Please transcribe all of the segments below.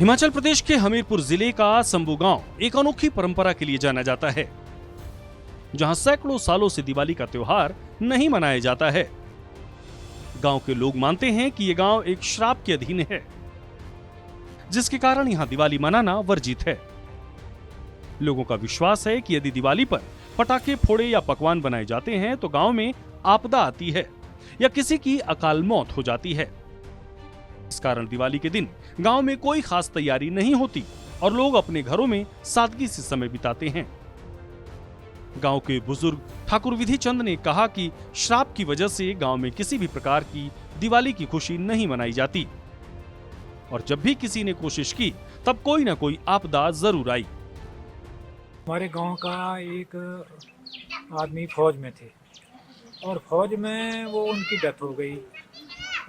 हिमाचल प्रदेश के हमीरपुर जिले का संबू गांव एक अनोखी परंपरा के लिए जाना जाता है, जहां सैकड़ों सालों से दिवाली का त्योहार नहीं मनाया जाता है। गांव के लोग मानते हैं कि यह गांव एक श्राप के अधीन है, जिसके कारण यहां दिवाली मनाना वर्जित है। लोगों का विश्वास है कि यदि दिवाली पर पटाखे फोड़े या पकवान बनाए जाते हैं तो गांव में आपदा आती है या किसी की अकाल मौत हो जाती है। इस कारण दिवाली के दिन गांव में कोई खास तैयारी नहीं होती और लोग अपने घरों में सादगी से समय बिताते हैं। गांव के बुजुर्ग ठाकुर विधि चंद ने कहा कि श्राप की वजह से गांव में किसी भी प्रकार की दिवाली की खुशी नहीं मनाई जाती और जब भी किसी ने कोशिश की तब कोई ना कोई आपदा जरूर आई। हमारे गांव का एक आदमी फौज में थे और फौज में वो उनकी डेथ हो गई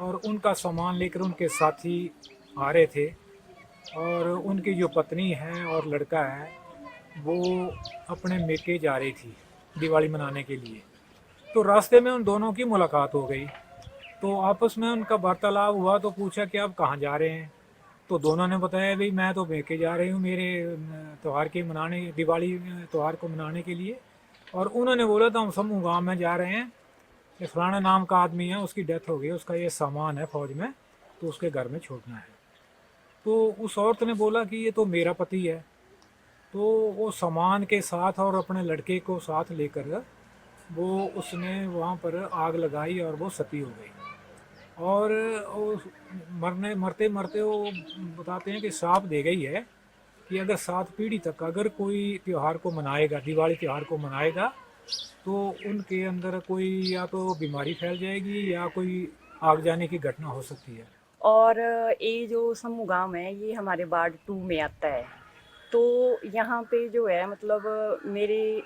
और उनका सामान लेकर उनके साथी आ रहे थे और उनकी जो पत्नी है और लड़का है वो अपने मेके जा रही थी दिवाली मनाने के लिए। तो रास्ते में उन दोनों की मुलाकात हो गई, तो आपस में उनका वार्तालाप हुआ। तो पूछा कि आप कहाँ जा रहे हैं, तो दोनों ने बताया भाई मैं तो मेके जा रही हूँ मेरे त्यौहार के मनाने, दिवाली त्यौहार को मनाने के लिए। और उन्होंने बोला था हम समूह गाँव में जा रहे हैं, ये फलाना नाम का आदमी है, उसकी डेथ हो गई, उसका ये सामान है फौज में, तो उसके घर में छोड़ना है। तो उस औरत ने बोला कि ये तो मेरा पति है। तो वो सामान के साथ और अपने लड़के को साथ लेकर वो उसने वहाँ पर आग लगाई और वो सती हो गई। और वो मरते मरते वो बताते हैं कि श्राप दे गई है कि अगर 7 पीढ़ी तक अगर कोई त्यौहार को मनाएगा, दिवाली त्यौहार को मनाएगा, तो उनके अंदर कोई या तो बीमारी फैल जाएगी या कोई आग जाने की घटना हो सकती है। और ये जो समूह गाँव है ये हमारे वार्ड 2 में आता है। तो यहाँ पे जो है मतलब मेरे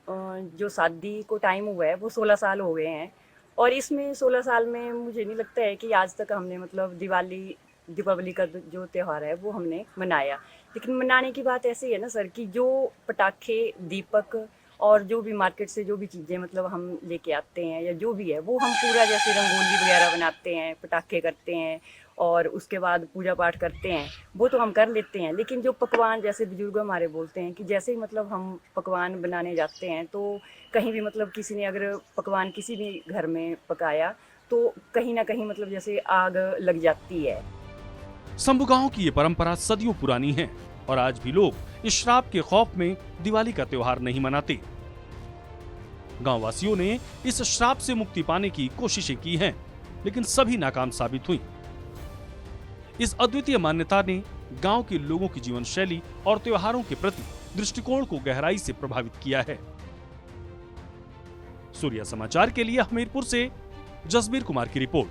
जो शादी को टाइम हुआ है वो 16 साल हो गए हैं और इसमें 16 साल में मुझे नहीं लगता है कि आज तक हमने मतलब दीपावली का जो त्यौहार है वो हमने मनाया। लेकिन मनाने की बात ऐसी है ना सर कि जो पटाखे, दीपक और जो भी मार्केट से जो भी चीज़ें मतलब हम लेके आते हैं या जो भी है वो हम पूरा जैसे रंगोली वगैरह बनाते हैं, पटाखे करते हैं और उसके बाद पूजा पाठ करते हैं, वो तो हम कर लेते हैं। लेकिन जो पकवान, जैसे बुजुर्ग हमारे बोलते हैं कि जैसे ही मतलब हम पकवान बनाने जाते हैं तो कहीं भी मतलब किसी ने अगर पकवान किसी भी घर में पकाया तो कहीं ना कहीं मतलब जैसे आग लग जाती है। संबू गांव की ये परंपरा सदियों पुरानी है और आज भी लोग इस श्राप के खौफ में दिवाली का त्योहार नहीं मनाते। गांव वासियों ने इस श्राप से मुक्ति पाने की कोशिशें की हैं, लेकिन सभी नाकाम साबित हुई। इस अद्वितीय मान्यता ने गांव के लोगों की जीवन शैली और त्योहारों के प्रति दृष्टिकोण को गहराई से प्रभावित किया है। सूर्या समाचार के लिए हमीरपुर से जसबीर कुमार की रिपोर्ट।